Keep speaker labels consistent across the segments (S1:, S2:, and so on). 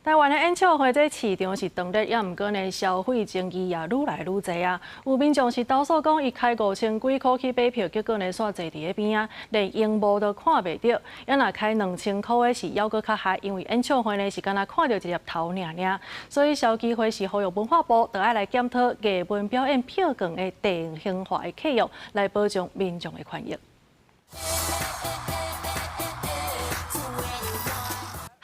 S1: 台湾的演唱会这市场是长热，也毋过呢，消费争议也愈来愈侪啊。有民众是投诉讲，伊开5000几箍去买票，结果呢煞坐伫咧边啊，连荧幕都看袂到。也若开2000箍的是还阁较嗨，因为演唱会呢是敢若看到一粒头尔尔。所以消基会是呼吁文化部，就爱来检讨艺文表演票券的定型化的契约，来保障民众的权益。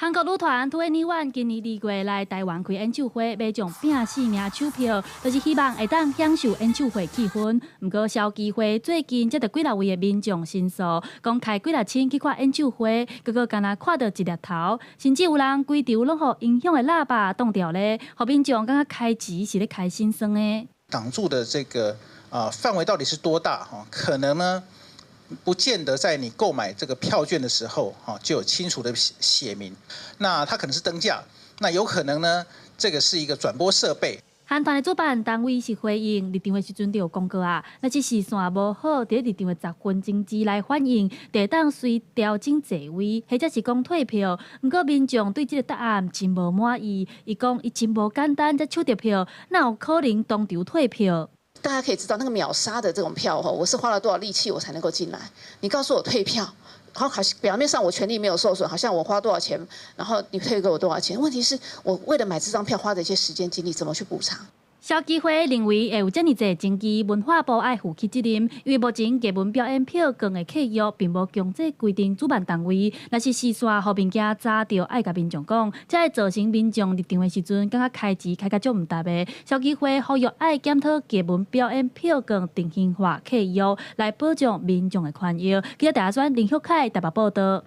S2: 韩国女团 2NE1今年2月来台湾开演唱会，买上14名手票，就是希望会当享受演唱会气氛。不过，消基会最近接到几啊位的民众申诉，讲开几啊千去看演唱会，结果敢若看到一粒头，甚至有人规场拢互音响的喇叭挡掉咧，互民众感觉开钱是咧开心酸的。
S3: 挡住的这个范围到底是多大？可能呢？不见得在你购买这个票券的时候，就有清楚的写明。那它可能是灯架，那有可能呢，这个是一个转播设备。
S2: 韩团的主办单位是回应入场的时阵就有讲过啊，那只是线无好，伫入场的10分钟之内反应，得当随调整座位，或者是讲退票。不过民众对这个答案真无满意，伊讲伊真无简单才抢到票，哪有可能当场退票？
S4: 大家可以知道，那个秒杀的这种票我是花了多少力气我才能够进来。你告诉我退票，好像表面上我权利没有受损，好像我花多少钱，然后你退给我多少钱？问题是我为了买这张票花的一些时间精力，怎么去补偿？
S2: 消基会认为，会有这么侪争议，文化部爱负起责任，因为目前艺文表演票券的契约并无强制规定主办单位，若是视线互物件早着爱甲民众讲，才会造成民众入场的时阵感觉开钱开甲足毋值的。消基会呼吁爱检讨艺文表演票券定型化契约，来保障民众的权益。记者陈亚轩、林旭凯台北报道。